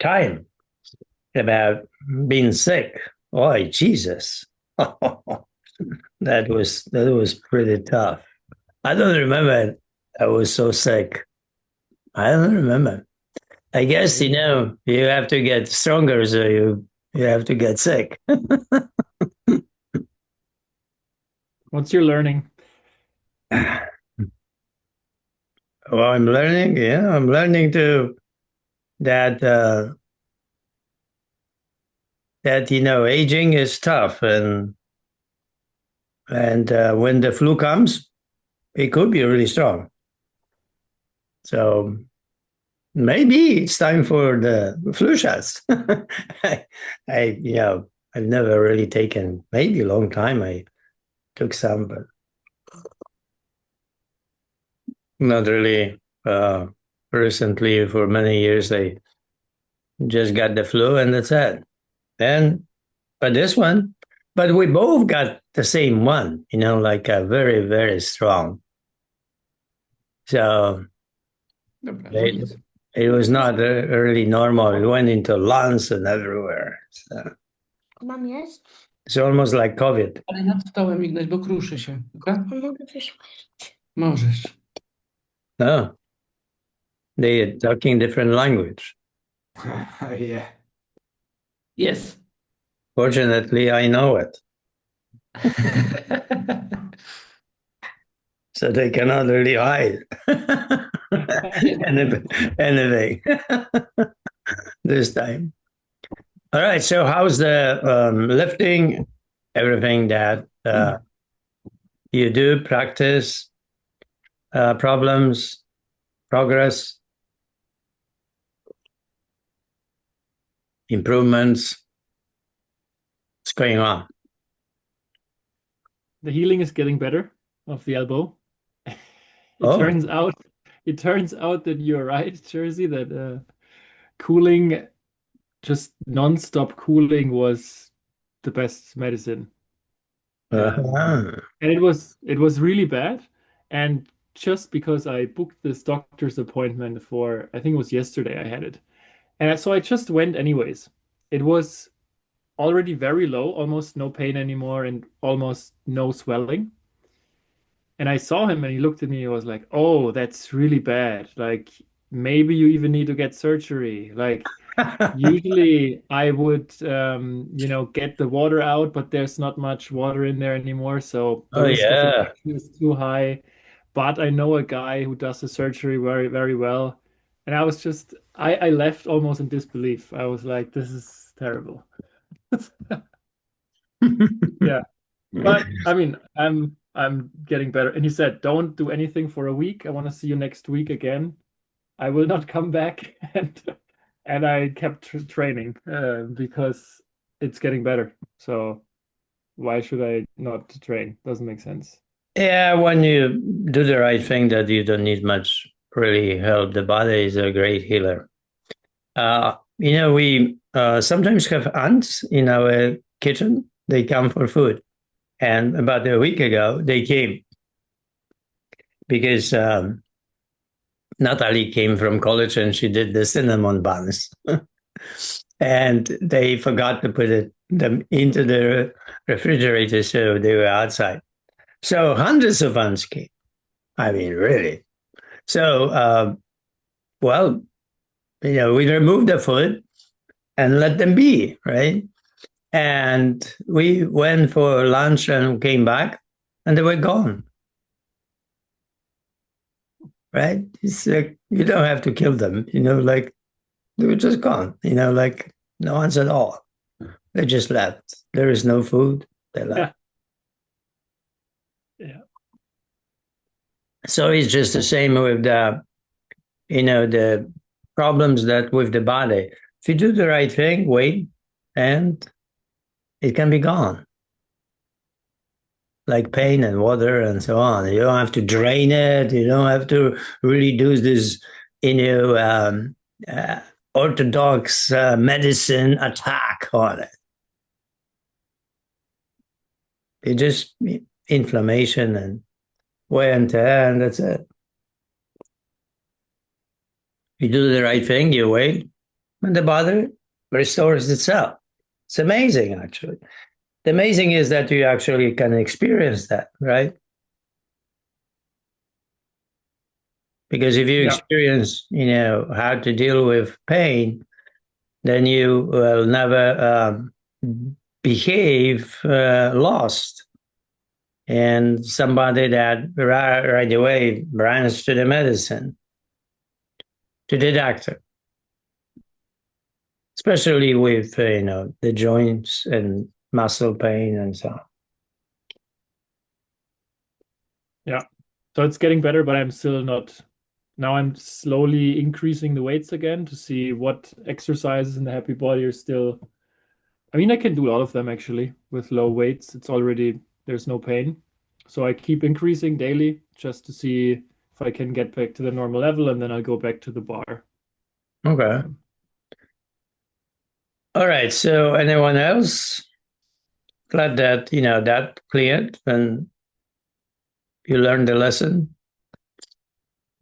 time about being sick. Oh, Jesus. That was pretty tough. I don't remember I was so sick. I don't remember. I guess you have to get stronger, so you have to get sick. What's your learning? Well, I'm learning. Yeah, I'm learning to that that aging is tough, and when the flu comes, it could be really strong. So maybe it's time for the flu shots. I've never really taken. Maybe a long time I took some, but not really. Recently, for many years, I just got the flu, and that's it. And but this one, but we both got the same one. Like a very very strong. So Dobra, no it, nic. it was not really normal. It went into lungs and everywhere. So Mam jeść? it's almost like COVID. Ale nad stołem, Ignaś, bo kruszy się. Dobra? Mogę wysłać. Możesz. No, they are talking different language. Yeah. Yes. Fortunately, I know it, so they cannot really hide anything this time. All right. So, how's the lifting? Everything that you do, practice, problems, progress, improvements. What's going on? The healing is getting better of the elbow. It Oh, turns out that you're right, Jersey, that cooling, just non-stop cooling was the best medicine. uh-huh. And it was really bad. And just because I booked this doctor's appointment for, I think it was yesterday I had it. And so I just went anyways. It was already very low, almost no pain anymore, and almost no swelling. And I saw him and he looked at me and was like, "Oh, that's really bad. Like maybe you even need to get surgery." Like usually I would get the water out, but there's not much water in there anymore, so the Oh risk of yeah. infection is too high. But I know a guy who does the surgery very, very well. And I left almost in disbelief. I was like, this is terrible. Yeah. But I mean, I'm getting better. And he said, "Don't do anything for a week. I want to see you next week again. I will not come back." And I kept training because it's getting better. So why should I not train? Doesn't make sense. Yeah, when you do the right thing, that you don't need much really help. The body is a great healer. We sometimes have ants in our kitchen. They come for food. And about a week ago, they came because Natalie came from college and she did the cinnamon buns. And they forgot to put them into the refrigerator, so they were outside. So hundreds of ants came. I mean, really. So, well, we removed the food and let them be, right? And we went for lunch and came back, and they were gone, right? It's like you don't have to kill them, like they were just gone, like no one's at all. They just left. There is no food. They left. Yeah. Yeah. So it's just the same with the problems that with the body. If you do the right thing, wait, and it can be gone. Like pain and water and so on. You don't have to drain it. You don't have to really do this, uh, orthodox medicine attack on it. It just inflammation and wear and tear, and that's it. You do the right thing, you wait, and the body restores itself. It's amazing, actually. The amazing is that you actually can experience that, right? Because if you Yeah. experience, how to deal with pain, then you will never behave lost. And somebody that right away runs to the medicine, to the doctor, especially with the joints and muscle pain and so on. Yeah. So it's getting better, but I'm still not. Now I'm slowly increasing the weights again to see what exercises in the happy body are still. I mean, I can do all of them actually with low weights. It's already, there's no pain. So I keep increasing daily just to see if I can get back to the normal level and then I'll go back to the bar. Okay. All right. So anyone else? Glad that that client and you learned the lesson.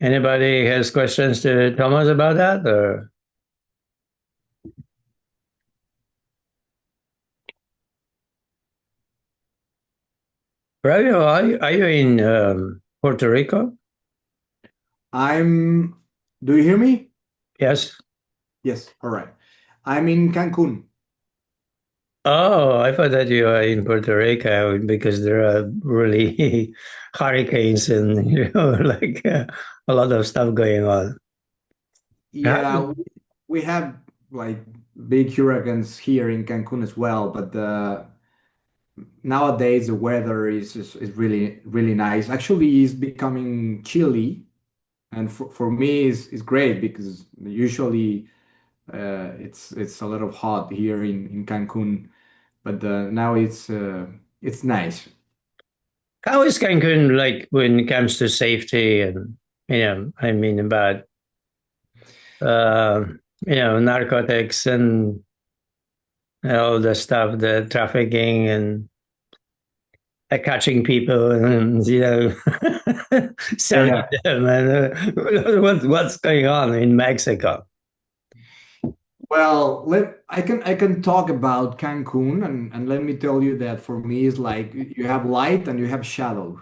Anybody has questions to Thomas about that, or Rabio, are you in Puerto Rico? I'm. Do you hear me? Yes. Yes. All right. I'm in Cancun. Oh, I thought that you are in Puerto Rico because there are really hurricanes and like a lot of stuff going on. How- Yeah, we have like big hurricanes here in Cancun as well, but nowadays the weather is really really nice. Actually, it's becoming chilly, and for me is great because usually it's a little hot here in Cancun, but now it's nice. How is Cancun like when it comes to safety and I mean about uh, narcotics and all the stuff, the trafficking and catching people and Yeah, selling yeah. them and what's going on in Mexico? Well, I can talk about Cancun and let me tell you that for me it's like you have light and you have shadows.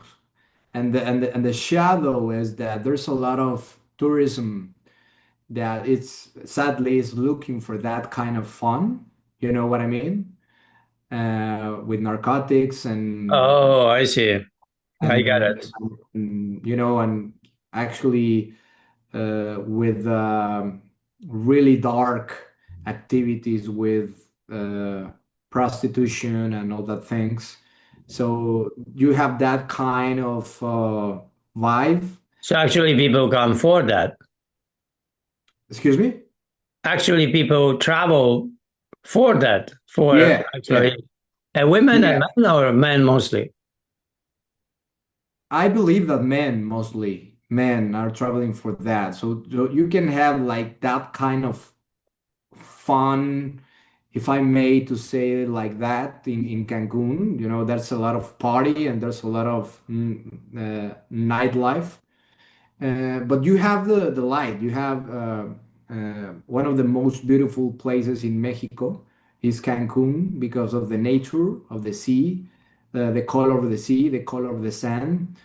And the shadow is that there's a lot of tourism that it's sadly is looking for that kind of fun. You know what I mean? With narcotics Oh, I see. I got and, it. and actually with really dark activities with prostitution and all that things. So you have that kind of vibe. So actually, people can afford that. Excuse me? Actually, people travel for that. For Yeah, yeah, actually, women and yeah. men or men mostly. I believe that mostly men are traveling for that. So you can have like that kind of fun, if I may to say it like that, in Cancun. There's a lot of party and there's a lot of nightlife. But you have the light. You have one of the most beautiful places in Mexico is Cancun because of the nature of the sea, the color of the sea, the color of the sand,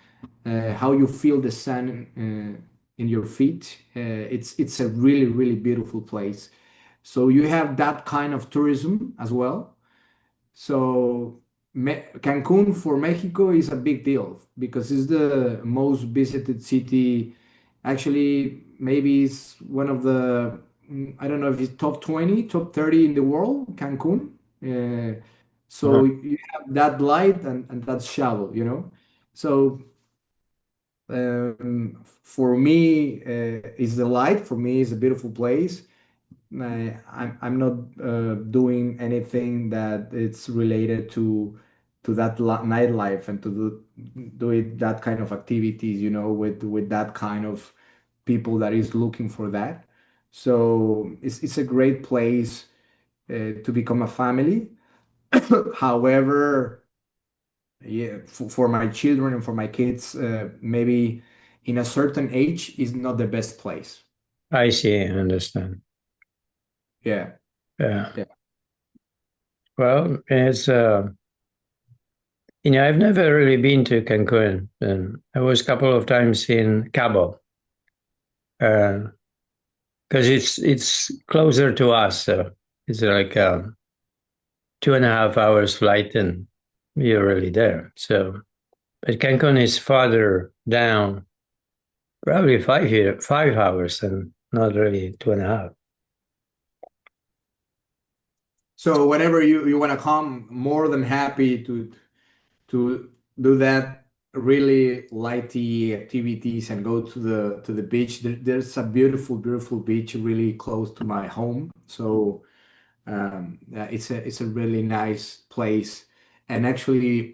how you feel the sand in your feet. It's a really really beautiful place. So you have that kind of tourism as well. So Cancun for Mexico is a big deal because it's the most visited city. Actually, maybe it's one of the, I don't know if it's top 20, top 30 in the world, Cancun. So Uh-huh. you have that light and that shadow, So for me, it's the light. For me, it's a beautiful place. I'm not doing anything that it's related to that nightlife and to do it that kind of activities, with that kind of people that is looking for that. So it's a great place to become a family. However, yeah, for my children and for my kids, maybe in a certain age is not the best place. I see. I understand. Yeah. Yeah. Yeah. Well, it's I've never really been to Cancun. I was a couple of times in Cabo, because it's closer to us. So it's like 2.5 hours flight, and you're really there. So, but Cancun is farther down, probably 5 hours, and not really 2.5. So whenever you want to come, more than happy to do that really lighty activities and go to the beach. There's a beautiful, beautiful beach really close to my home. So yeah, it's a really nice place. And actually,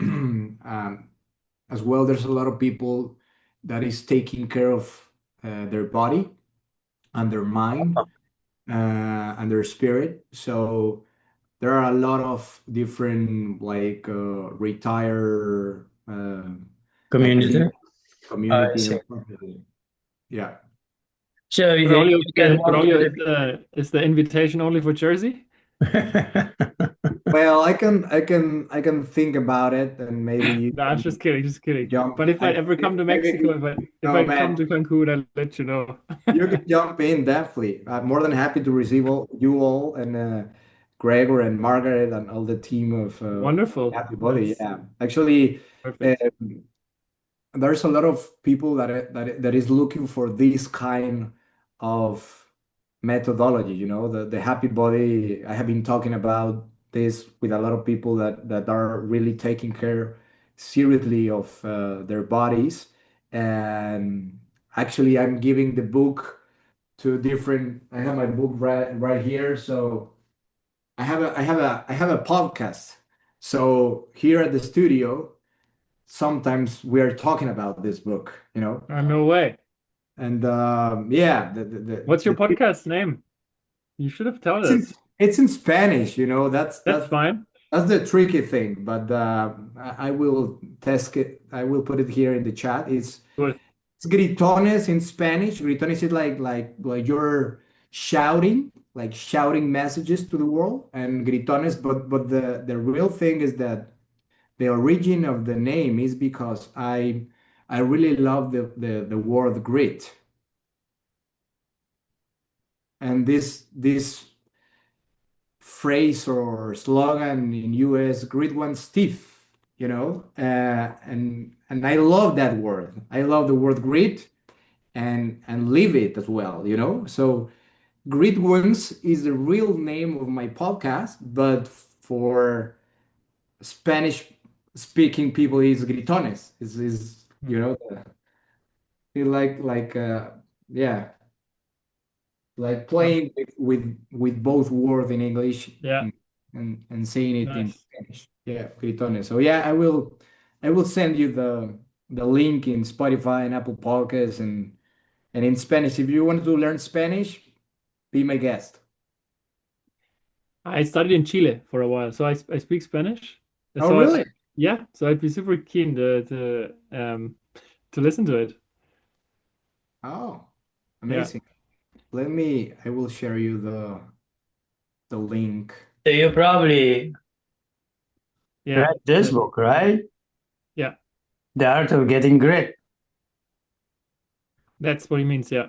as well, there's a lot of people that is taking care of their body and their mind and their spirit. So there are a lot of different like retire Community. activity I community. see. Yeah. So Braulio, you can walk to Braulio, the. is the invitation only for Jersey? Well, I can think about it and maybe you No, I'm can just kidding, just kidding. jump. But if I ever come to Mexico, if No I come man, to Cancun, I'll let you know. you can jump in definitely. I'm more than happy to receive you all and Gregor and Margaret and all the team of Wonderful. Happy Body. That's Yeah, actually, uh, perfect. there's a lot of people that is looking for this kind of methodology. You know, the Happy Body. I have been talking about this with a lot of people that are really taking care seriously of their bodies. And actually, I'm giving the book to different. I have my book right here, so I have a podcast. So here at the studio, sometimes we are talking about this book, you know, No way. and yeah, What's your podcast name? You should have told it's in, us. it's in Spanish, you know. That's fine. That's the tricky thing, but I will test it. I will put it here in the chat. Good. It's gritones in Spanish. Gritones is like you're shouting, like shouting messages to the world, and gritones. But the real thing is that the origin of the name is because I really love the word grit, and this phrase or slogan in US, grit one's teeth, you know, and I love that word. I love the word grit and live it as well, you know. So Grit Wounds is the real name of my podcast, but for Spanish speaking people is gritones. Is you Hmm. know feel yeah, like Well, playing with both words in English yeah, and saying it in nice. Spanish. Yeah, gritones. So yeah, I will send you the link in Spotify and Apple Podcasts and in Spanish. If you want to learn Spanish, be my guest. I studied in Chile for a while, so I speak Spanish. Oh, So really? yeah, so I'd be super keen to listen to it. Oh, Yeah, amazing. I will share you the link. So you probably yeah, read this book, right? yeah. The Art of Getting Grit. That's what he means. Yeah.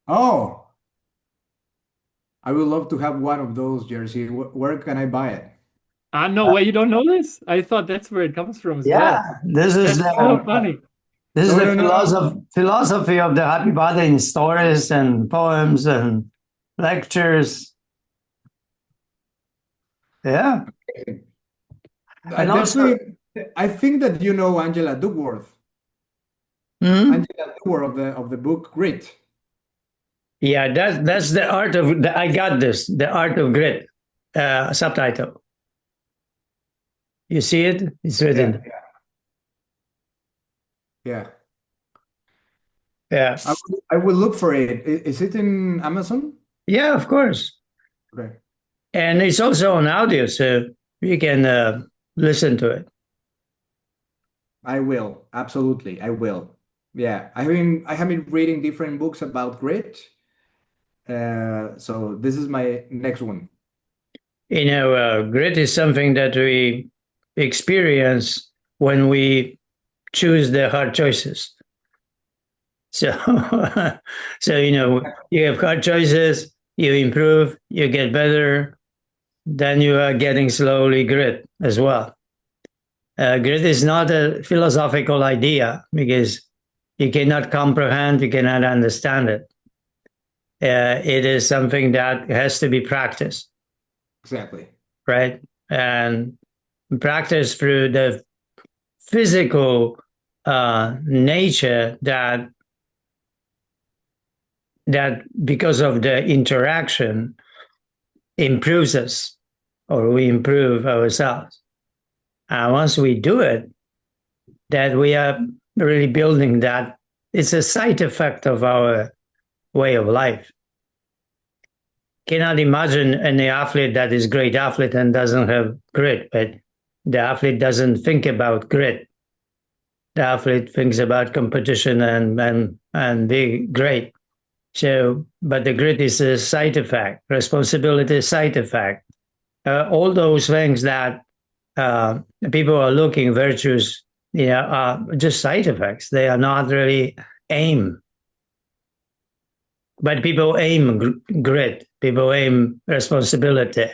Oh, I would love to have one of those, Jersey. Where can I buy it? Ah, no way, you don't know this? I thought that's where it comes from as well. Yeah, this is That's so the funny. this is No, the no, no, no. philosophy of the Happy Body in stories and poems and lectures. Yeah, and also, Definitely, I think that you know Angela Duckworth. hmm? Angela Duckworth of the book Grit. Yeah, that's the art of. I got this. The Art of Grit subtitle. You see it? It's Yeah, written. yeah. Yeah, I will look for it. Is it in Amazon? yeah, of course. Okay. And it's also on audio, so you can listen to it. I will. Absolutely. I will. Yeah. I have been reading different books about grit. So this is my next one. Grit is something that we experience when we choose the hard choices. So, so you have hard choices, you improve, you get better, then you are getting slowly grit as well. Grit is not a philosophical idea because you cannot comprehend, you cannot understand it. It is something that has to be practiced. Exactly. Right? And practice through the physical nature that because of the interaction improves us or we improve ourselves. And once we do it, that we are really building that. It's a side effect of our way of life. Cannot imagine any athlete that is great athlete and doesn't have grit, but the athlete doesn't think about grit. The athlete thinks about competition and be great. So, but the grit is a side effect, responsibility is side effect. All those things that people are looking virtues, are just side effects. They are not really aim. But people aim grit. People aim responsibility.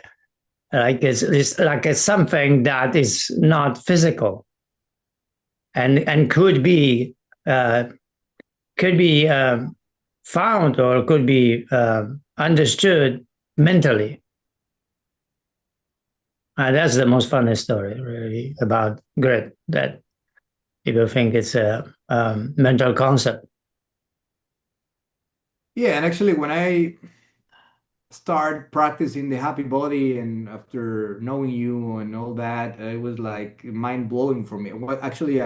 Like it's like it's something that is not physical, and could be found or could be understood mentally. That's the most funny story, really, about grit, that people think it's a mental concept. Yeah, and actually, when I start practicing the happy body and after knowing you and all that, it was like mind blowing for me. Well, actually,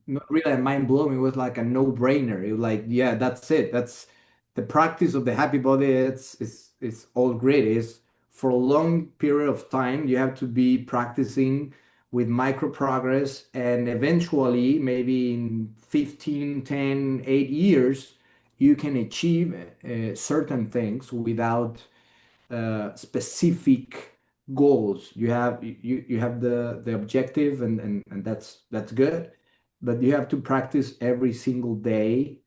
not really mind blowing. It was like a no brainer. It was like, yeah, that's it. That's the practice of the happy body. It's all great. Is for a long period of time you have to be practicing with micro progress, and eventually, maybe in 15, 10, 8 years, you can achieve certain things without specific goals. You have the objective, and that's good, but you have to practice every single day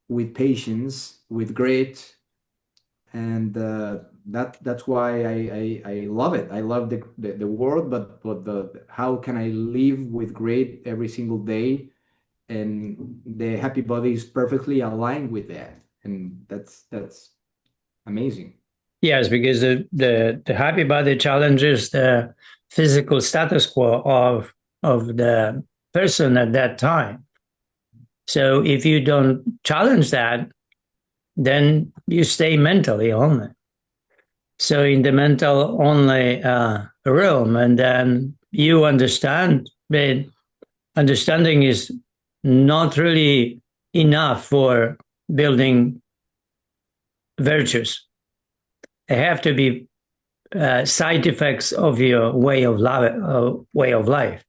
with patience, with grit, and that's why I love it. I love the word, but the how can I live with grit every single day, and the happy body is perfectly aligned with that, and that's amazing. Yes, because the happy body challenges the physical status quo of the person at that time. So if you don't challenge that, then you stay mentally only. So in the mental only realm, and then you understand, but understanding is not really enough for building virtues. They have to be side effects of your way of life.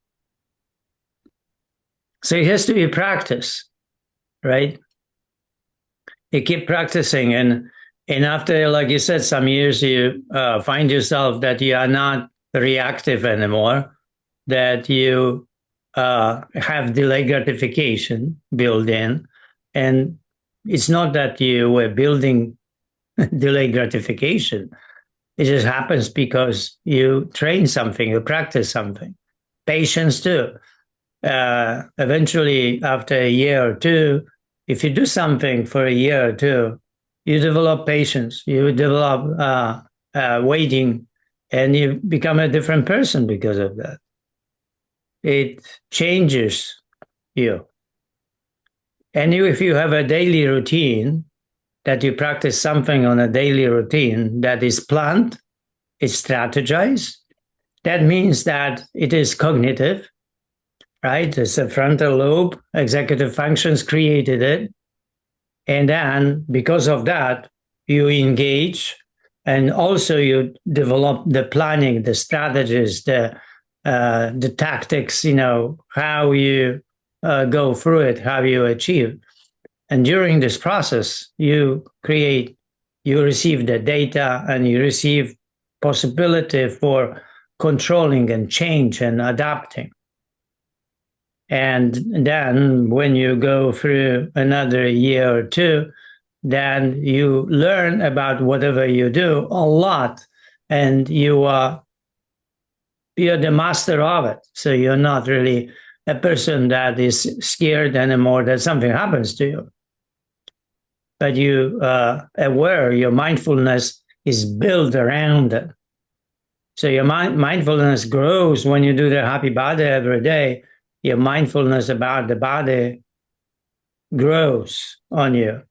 So it has to be practice, right? You keep practicing, and after, like you said, some years, you find yourself that you are not reactive anymore, that you have delay gratification built in, and it's not that you were building delay gratification. It just happens because you train something, you practice something. Patience too. Eventually, after a year or two, if you do something for a year or two, you develop patience, you develop waiting, and you become a different person because of that. It changes you. And if you have a daily routine, that you practice something on a daily routine that is planned, it's strategized, that means that it is cognitive, right? It's a frontal lobe, executive functions created it. And then because of that, you engage, and also you develop the planning, the strategies, the tactics, how you go through it, how you achieve. And during this process, you create you receive the data and you receive possibility for controlling and change and adapting. And then when you go through another year or two, then you learn about whatever you do a lot, and you're the master of it. So you're not really a person that is scared anymore that something happens to you. But you aware, your mindfulness is built around it. So your mindfulness grows when you do the happy body every day. Your mindfulness about the body grows on you.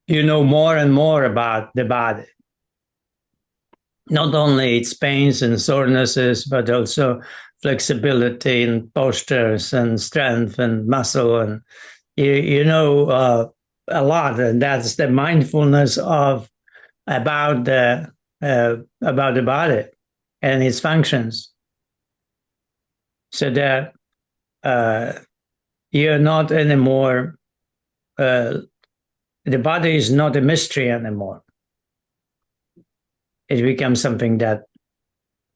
You know more and more about the body. Not only its pains and sorenesses, but also flexibility and postures and strength and muscle. And you know a lot. And that's the mindfulness of about the body and its functions. So that you're not anymore, the body is not a mystery anymore. It becomes something that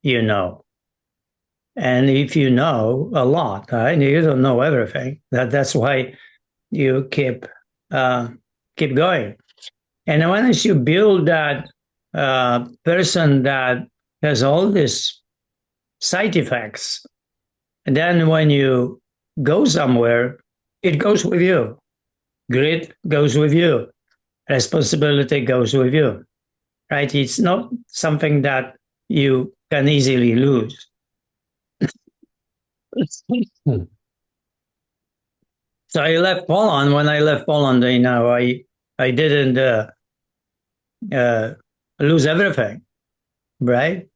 you know. And if you know a lot, right, you don't know everything. That's why you keep going. And once you build that person that has all these side effects, and then when you go somewhere, it goes with you. Grit goes with you. Responsibility goes with you. Right? It's not something that you can easily lose. So I left Poland. When I left Poland, I didn't lose everything, right?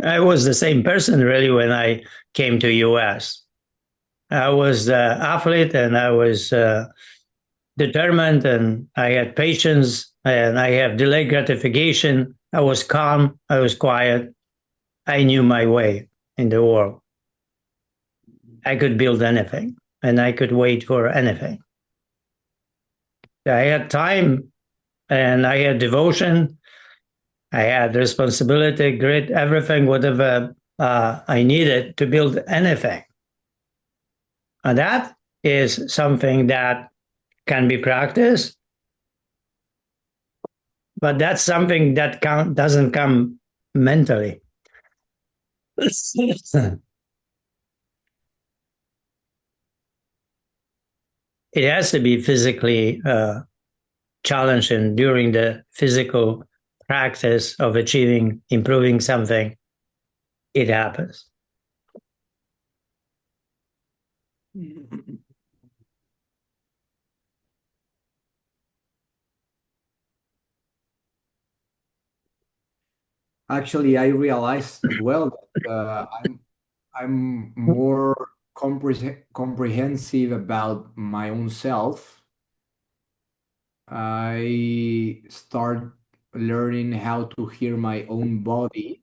I was the same person really when I came to US. I was the athlete, and I was determined, and I had patience, and I have delayed gratification. I was calm. I was quiet. I knew my way in the world. I could build anything, and I could wait for anything. I had time, and I had devotion. I had responsibility, grit, everything, whatever I needed to build anything. And that is something that can be practiced, but that's something that doesn't come mentally. It has to be physically challenging during the physical practice of achieving, improving something. It happens. Actually, I realized as well that I'm more comprehensive about my own self. I start learning how to hear my own body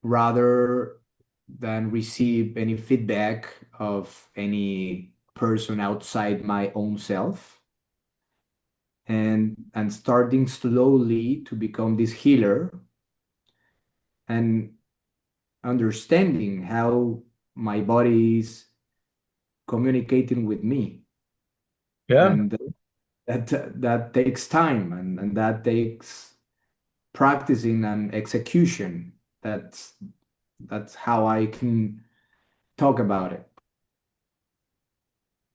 rather than receive any feedback of any person outside my own self. And starting slowly to become this healer and understanding how my body is communicating with me. Yeah. And that takes time, and that takes practicing and execution. That's how I can talk about it.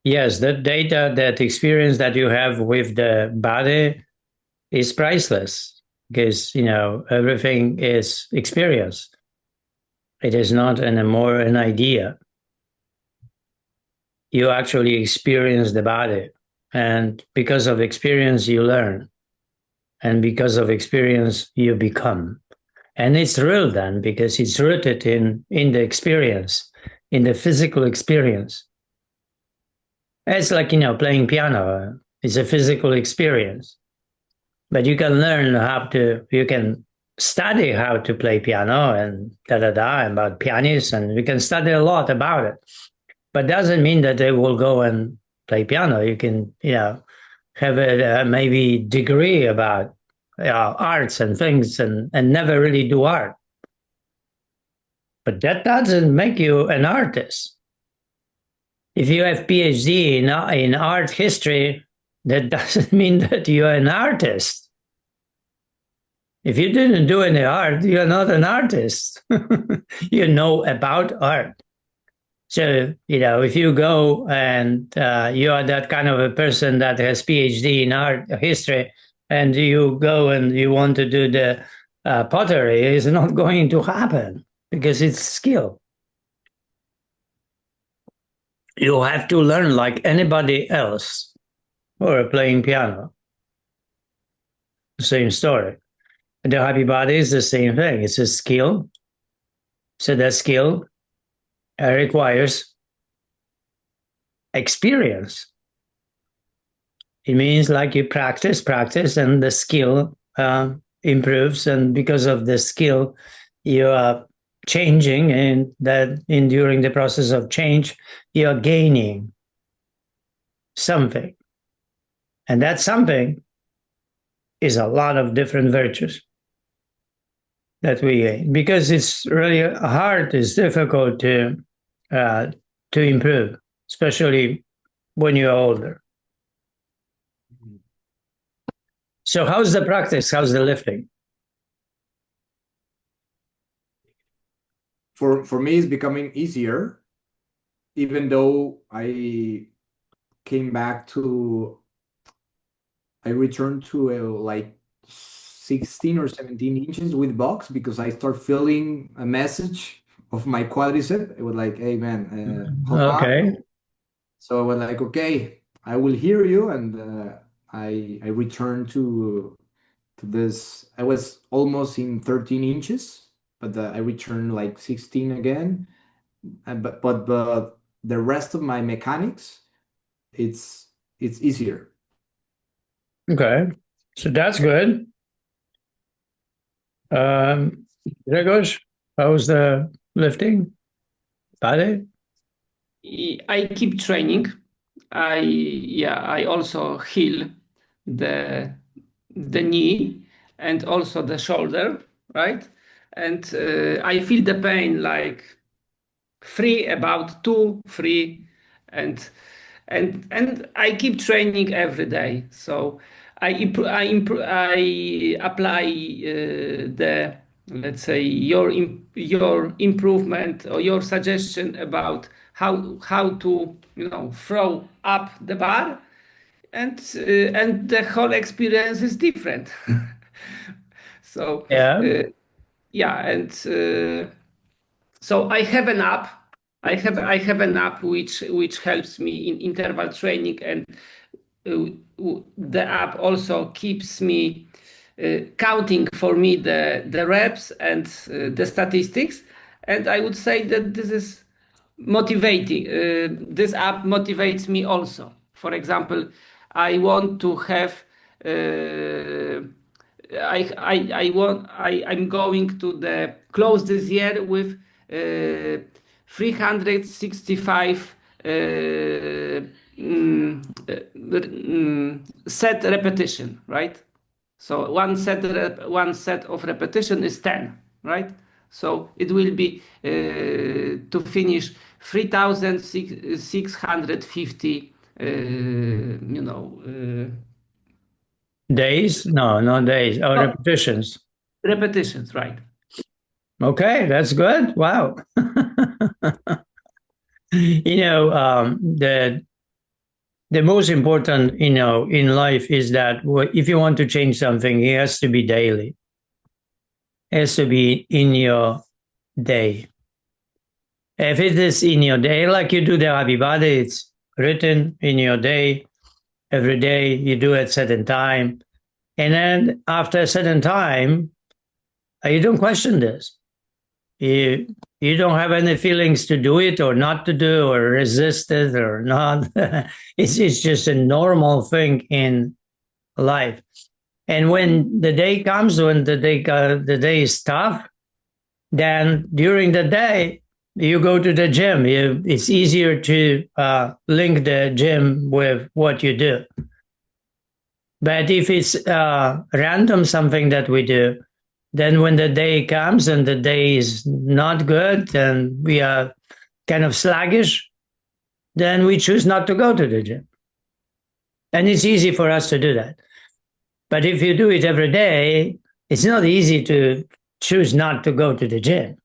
Yes, that data, that experience that you have with the body is priceless, because everything is experience. It is not anymore an idea. You actually experience the body, and because of experience you learn, and because of experience you become. And it's real then, because it's rooted in the experience, in the physical experience. It's like playing piano. It's a physical experience. But you can learn you can study how to play piano and about pianists, and you can study a lot about it. But doesn't mean that they will go and play piano. You can, have a maybe degree about arts and things and never really do art. But that doesn't make you an artist. If you have PhD in art history, that doesn't mean that you're an artist. If you didn't do any art, you're not an artist. You know about art. So, if you go and you are that kind of a person that has PhD in art history, and you go and you want to do the pottery, it's not going to happen because it's skill. You have to learn like anybody else or playing piano. Same story. The happy body is the same thing. It's a skill. So that skill requires experience. It means like you practice, and the skill improves. And because of the skill, you are changing, and that during the process of change, you're gaining something. And that something is a lot of different virtues that we gain, because it's really hard, it's difficult to improve, especially when you're older. So how's the practice? How's the lifting? For me, it's becoming easier, even though I returned to like 16 or 17 inches with box, because I start feeling a message of my quadricep. It was like, hey man, hold on. Okay. So I was like, okay, I will hear you, and I returned to this. I was almost in 13 inches, but I returned like 16 again. But the rest of my mechanics, it's easier. Okay. So that's good. Gregos, how's the lifting? Body? I keep training. I also heal the knee and also the shoulder, right? And I feel the pain like about 2, 3, and I keep training every day. So I apply the, let's say, your improvement or your suggestion about how to throw up the bar, and the whole experience is different. So Yeah. yeah, and so I have an app. I have an app which helps me in interval training, and the app also keeps me counting for me the reps and the statistics. And I would say that this is motivating. This app motivates me also. For example, I want to have. I'm going to close this year with 365 set repetition, right? So one set of repetition is 10, right? So it will be to finish 3,650 Days? No, not days. Oh, repetitions. repetitions, right? Okay, that's good. Wow. The most important, in life is that if you want to change something, it has to be daily. It has to be in your day. If it is in your day, like you do the happy body, it's written in your day. Every day you do it at a certain time. And then after a certain time, you don't question this. You don't have any feelings to do it or not to do or resist it or not. It's just a normal thing in life. And when the day comes, when the day is tough, then during the day you go to the gym. It's easier to link the gym with what you do. But if it's random something that we do, then when the day comes and the day is not good and we are kind of sluggish, then we choose not to go to the gym. And it's easy for us to do that. But if you do it every day, it's not easy to choose not to go to the gym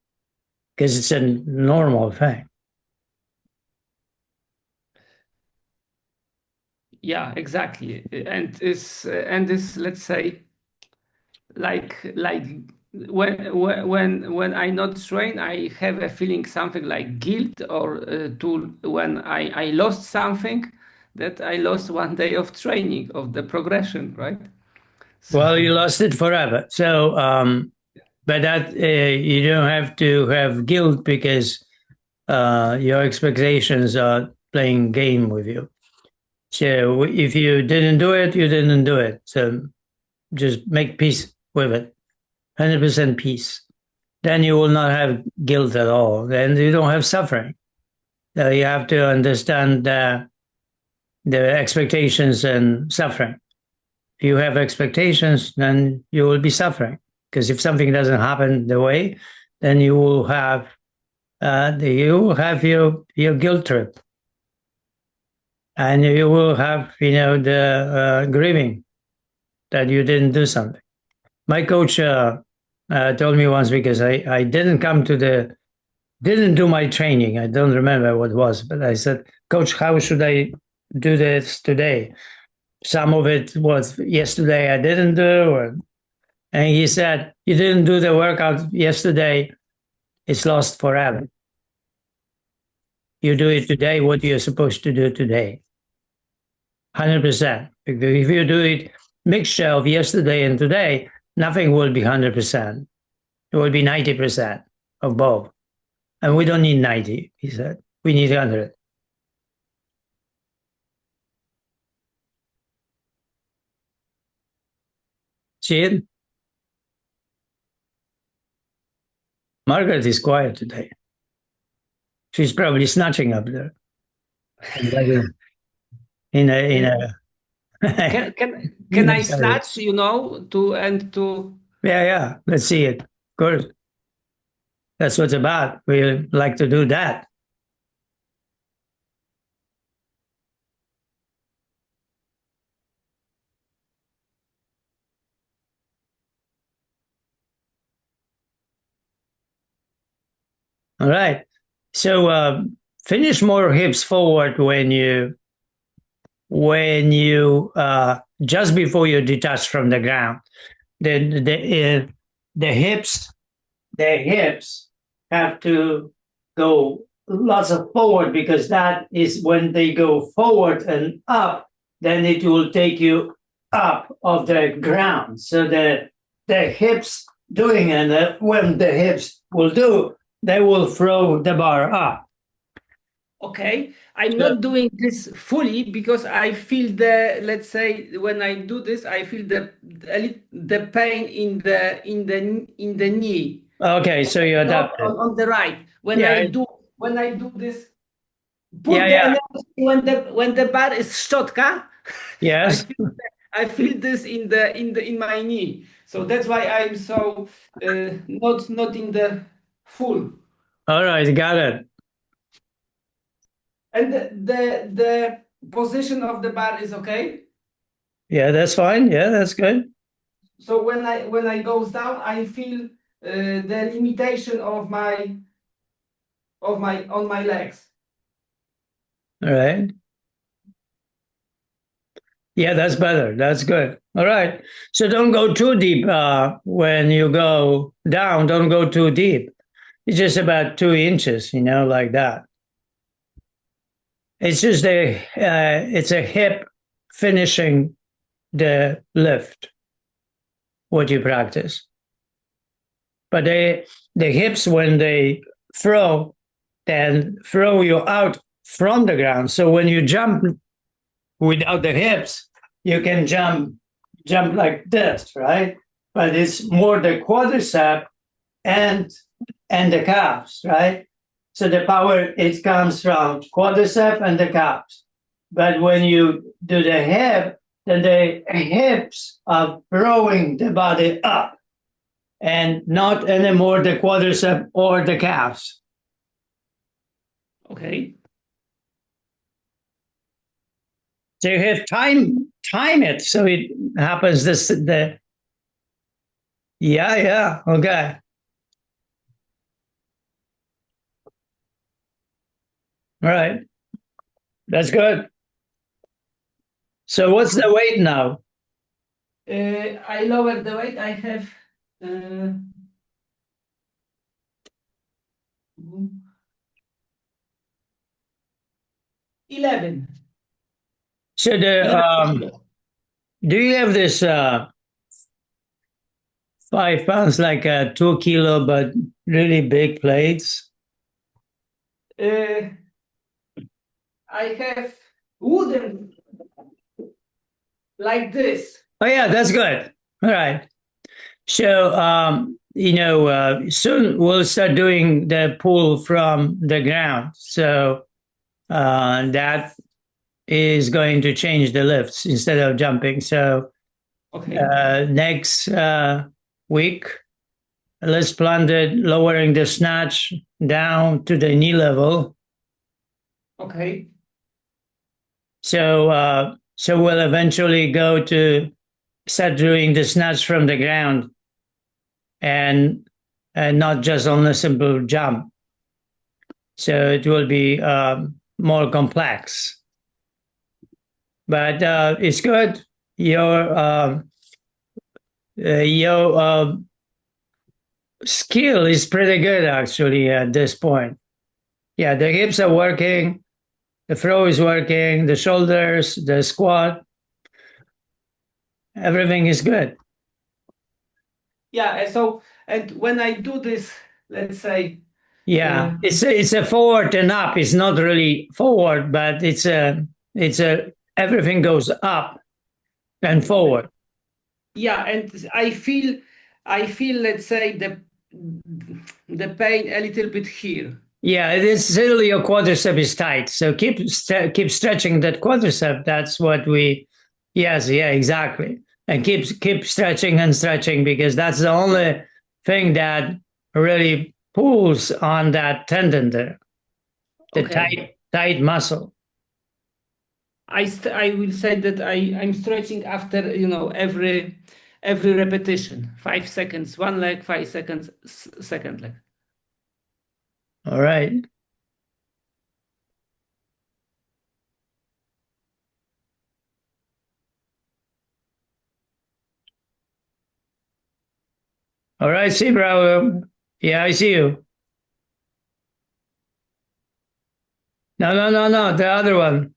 because it's a normal thing. Yeah, exactly. And this, let's say, like when I not train, I have a feeling something like guilt or to when I lost something, that I lost one day of training of the progression, right? Well, you lost it forever. So, but that you don't have to have guilt because your expectations are playing game with you. So if you didn't do it, you didn't do it. So just make peace with it, 100% peace. Then you will not have guilt at all. Then you don't have suffering. So you have to understand the expectations and suffering. If you have expectations, then you will be suffering. Because if something doesn't happen the way, then you will have your guilt trip, and you will have the grieving that you didn't do something. My coach told me once because I didn't do my training. I don't remember what it was, but I said, Coach, how should I do this today? Some of it was yesterday I didn't do, and he said, you didn't do the workout yesterday, it's lost forever. You do it today, what you're supposed to do today. 100%. Because if you do it mixture of yesterday and today, nothing will be 100%. It will be 90% of both. And we don't need 90, he said. We need 100. See it? Margaret is quiet today. She's probably snatching up there. in a Can I snatch, to Yeah. Let's see it. Of course. That's what it's about. We like to do that. All right. So finish more hips forward when you just before you detach from the ground. The hips have to go lots of forward because that is when they go forward and up, then it will take you up of the ground. So the hips doing it, when the hips will do, they will throw the bar up. Okay, I'm not doing this fully because I feel let's say when I do this, I feel the pain in the knee. Okay, so you adapt it. On the right. When I do this, put Yeah, the yeah. energy when the bar is szczotka, Yes. I feel this in my knee. So that's why I'm so not in the full. All right, got it. And the position of the bar is okay. Yeah, that's fine. Yeah, that's good. So when I goes down, I feel the limitation of my on my legs. All right. Yeah, that's better. That's good. All right. So don't go too deep when you go down. Don't go too deep. It's just about 2 inches, like that. It's just it's a hip finishing the lift, what you practice. But the hips, when they throw, then throw you out from the ground. So when you jump without the hips, you can jump like this, right? But it's more the quadricep and the calves, right? So the power, it comes from quadricep and the calves. But when you do the hip, that the hips are throwing the body up and not anymore the quadricep or the calves. Okay. So you have time it so it happens yeah, okay. All right. That's good. So what's the weight now? I lowered the weight. I have uh, 11. So 11 kilo. do you have this 5 pounds like a 2 kilo but really big plates? Uh, I have wooden like this. Oh yeah, that's good. All right. So soon we'll start doing the pull from the ground. So that is going to change the lifts instead of jumping. So Okay. next week, let's plan the lowering the snatch down to the knee level. Okay. So we'll eventually go to start doing the snatch from the ground and not just on a simple jump. So it will be more complex. But it's good. Your skill is pretty good actually at this point. Yeah, the hips are working, the throw is working, the shoulders, the squat, everything is good. Yeah. And when I do this, let's say, Yeah, it's a forward and up. It's not really forward, but it's a everything goes up and forward. yeah, and I feel, let's say, the pain a little bit here. Yeah, it is still your quadricep is tight, so keep stretching that quadricep. That's what we. Yes, yeah, exactly, and keep stretching and stretching because that's the only thing that really pulls on that tendon there, the Okay. tight muscle. I will say that I'm stretching after every repetition. 5 seconds, one leg, 5 seconds, second leg. All right. All right, see, bro. Yeah, I see you. No. The other one.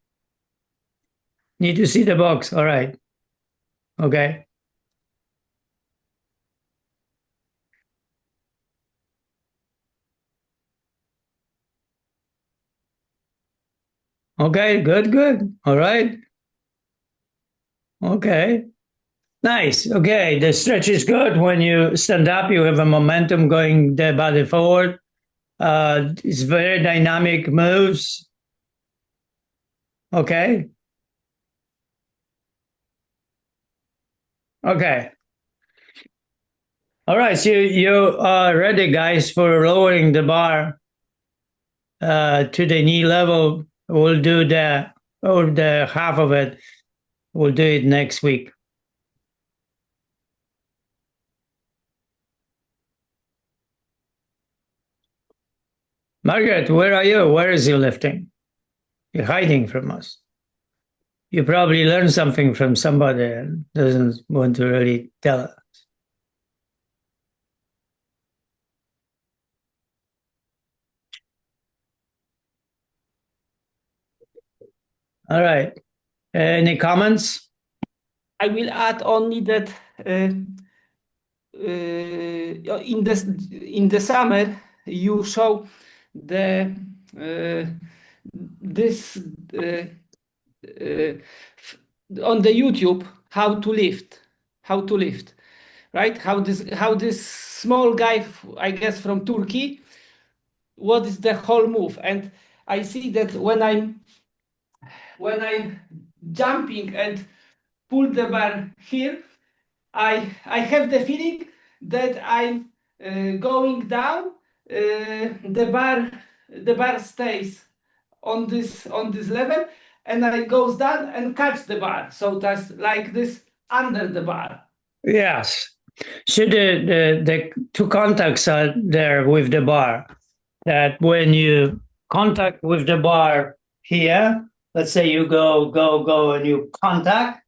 Need to see the box. All right. Okay. Okay. Good. All right. Okay. Nice. Okay. The stretch is good. When you stand up, you have a momentum going the body forward. It's very dynamic moves. Okay. Okay. All right. So you are ready, guys, for lowering the bar to the knee level. We'll do the half of it. We'll do it next week. Margaret, where are you? Where is you lifting? You're hiding from us. You probably learned something from somebody and doesn't want to really tell us. All right. Any comments? I will add only that in the summer you show the this on the YouTube how to lift, right? How this small guy, I guess from Turkey, what is the whole move? And I see that when I'm jumping and pull the bar here, I have the feeling that I'm going down. The bar stays on this level, and I goes down and catch the bar. So that's like this under the bar. Yes. So the two contacts are there with the bar. That when you contact with the bar here, let's say you go, and you contact,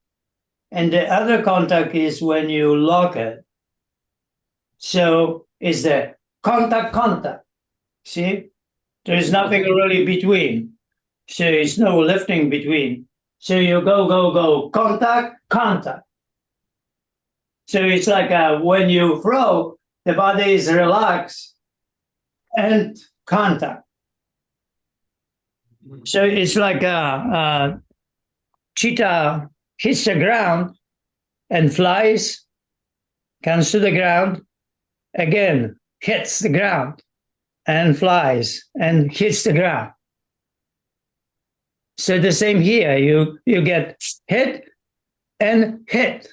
and the other contact is when you lock it. So it's the contact. See, there is nothing really between. So it's no lifting between. So you go, contact. So it's like when you throw, the body is relaxed and contact. So it's like a cheetah hits the ground and flies, comes to the ground, again hits the ground and flies and hits the ground. So the same here, you get hit and hit.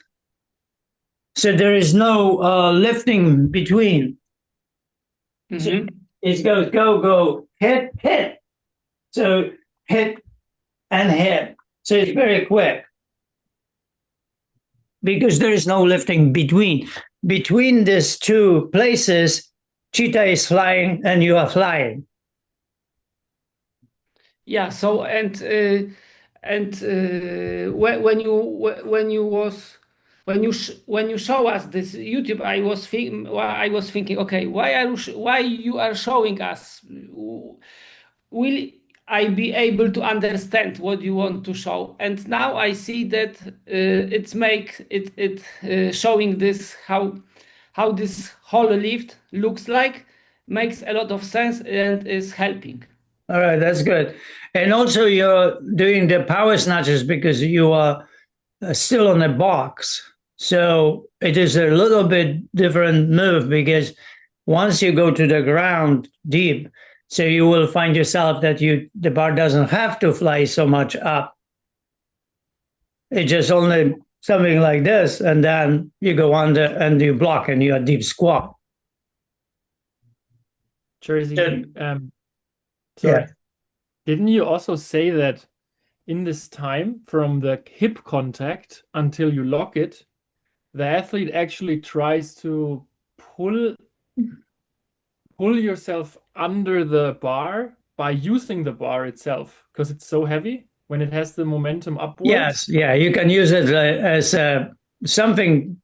So there is no lifting between. So it goes go, hit. So hit and hit. So it's very quick because there is no lifting between. Between these two places, cheetah is flying and you are flying. Yeah. So when you show us this YouTube, I was thinking, okay, why you are showing us? Will I be able to understand what you want to show? And now I see that it's showing this how this whole lift looks like, makes a lot of sense and is helping. All right, that's good. And also, you're doing the power snatches because you are still on a box. So it is a little bit different move because once you go to the ground deep, so you will find yourself that the bar doesn't have to fly so much up. It's just only something like this, and then you go under and you block and you're deep squat. Jersey, Yeah. sorry. Didn't you also say that in this time from the hip contact until you lock it, the athlete actually tries to pull yourself under the bar by using the bar itself because it's so heavy when it has the momentum upwards? Yes, yeah, you can use it as something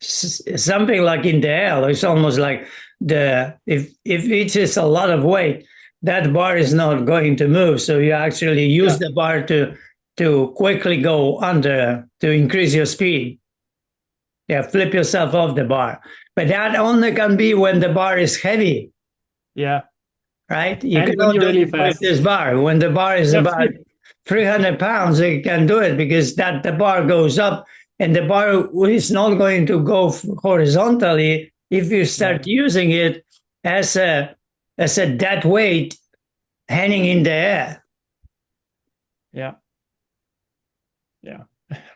like in the air. It's almost like if it is a lot of weight, that bar is not going to move. So you actually use the bar to quickly go under to increase your speed. Yeah, flip yourself off the bar. But that only can be when the bar is heavy. Yeah. Right? You And cannot when you're do really it with fast. this bar. When the bar is about 300 pounds, you can do it because the bar goes up and the bar is not going to go horizontally if you start using it as a dead weight hanging in the air. Yeah.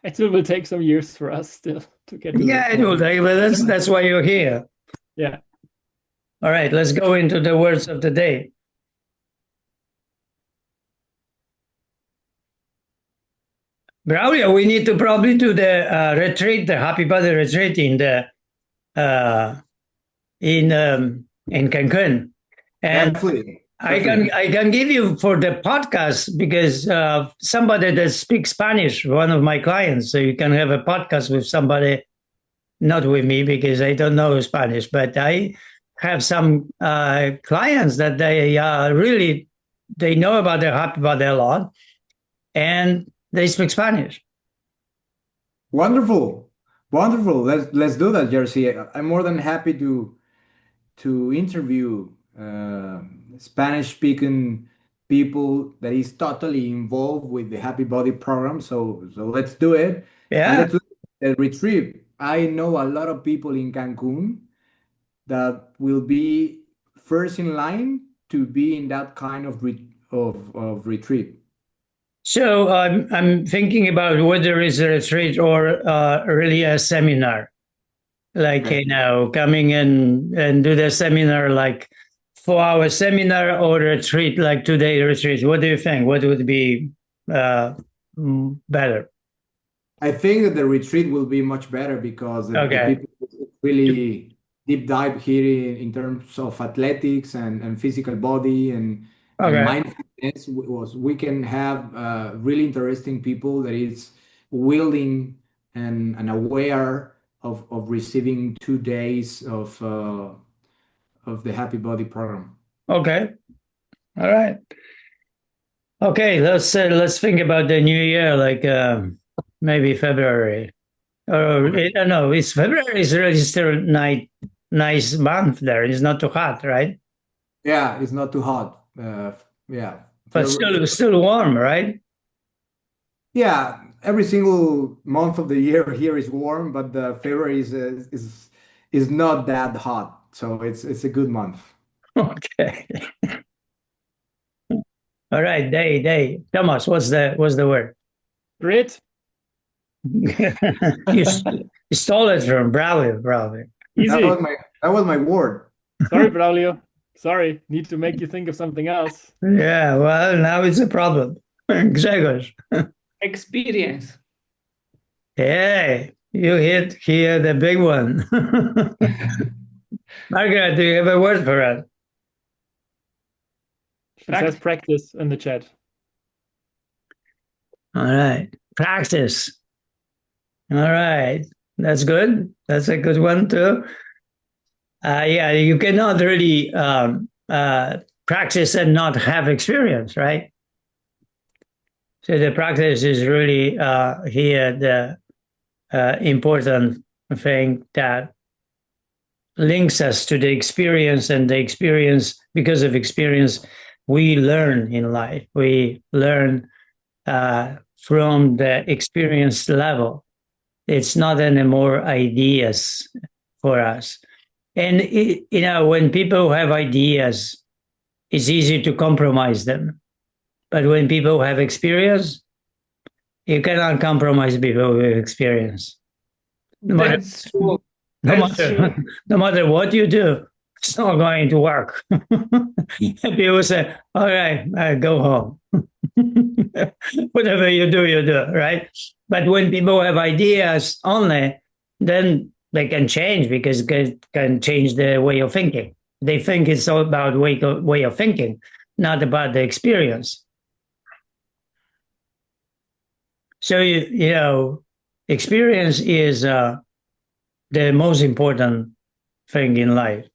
It will take some years for us still to get to Yeah, that it will point. take, but that's why you're here. Yeah. All right, let's go into the words of the day. Braulio, we need to probably do the retreat, the Happy Body retreat in Cancun, and Definitely. I can give you for the podcast because somebody that speaks Spanish, one of my clients, so you can have a podcast with somebody, not with me because I don't know Spanish, but I have some clients that they really they know about their Happy Body a lot, and they speak Spanish. Wonderful. Let's do that, Jersey. I'm more than happy to interview Spanish speaking people that is totally involved with the Happy Body program. So let's do it. And Yeah. let's do a retreat. I know a lot of people in Cancun that will be first in line to be in that kind of retreat. So I'm thinking about whether it's a retreat or really a seminar. Like, Okay. coming in and do the seminar, like 4 hour seminar or retreat, like 2 day retreat. What do you think? What would be uh, better? I think that the retreat will be much better because the Okay. people really deep dive here in terms of athletics and physical body and Okay. mindfulness. We can have really interesting people that is willing and aware of receiving 2 days of the Happy Body program. Okay. All right. Okay. Let's think about the new year, like maybe February. Or Okay. I don't know. It's February is really still nice month there. It's not too hot, right? Yeah, it's not too hot. Yeah. But still warm, right? Yeah, every single month of the year here is warm, but the February is not that hot, so it's a good month. Okay. All right. Day. Thomas, what's the word? Great. you, you stole it from Braulio. Easy. That was my word. Sorry, Braulio. Sorry. Need to make you think of something else. Yeah. Well, now it's a problem. Grzegorz. Experience. Hey, you hit here the big one. Margaret, do you have a word for us? She says practice in the chat. All right. Practice. All right. That's good. That's a good one too. Yeah, you cannot really practice and not have experience, right? So the practice is really here the important thing that links us to the experience, and the experience, because of experience, we learn in life. We learn from the experience level. It's not anymore ideas for us. And when people have ideas, it's easy to compromise them. But when people have experience, you cannot compromise people with experience. That's true. No That's true. matter, no matter what you do, it's not going to work. People say, all right, go home. Whatever you do, right? But when people have ideas only, then they can change, because they can change the way of thinking. They think it's all about way of thinking, not about the experience. So, experience is the most important thing in life.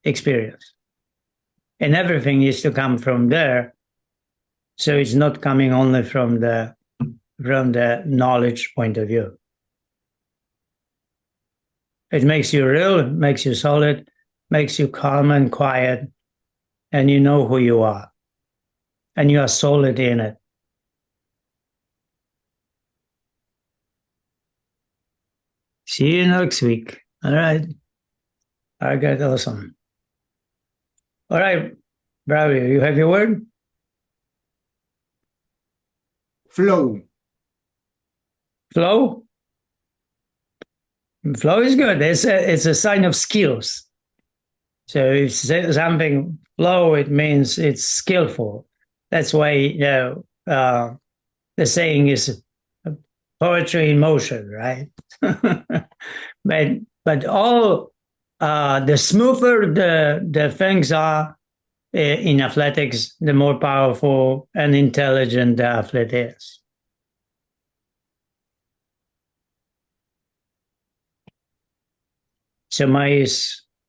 Experience. And everything is to come from there. So it's not coming only from the knowledge point of view. It makes you real, makes you solid, makes you calm and quiet, and you know who you are. And you are solid in it. See you next week. All right. I got awesome. All right, Braulio, you have your word? Flow. Flow? Flow is good. It's a sign of skills. So if something flow, it means it's skillful. That's why the saying is poetry in motion, right? but all the smoother the things are in athletics, the more powerful and intelligent the athlete is. So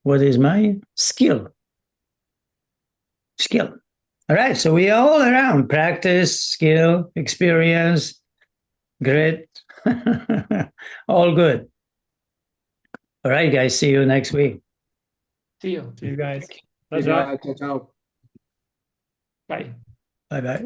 what is my skill? Skill. All right. So we are all around practice, skill, experience, grit. All good. All right, guys. See you next week. See you. See you guys. Ciao, ciao. Bye. Bye bye.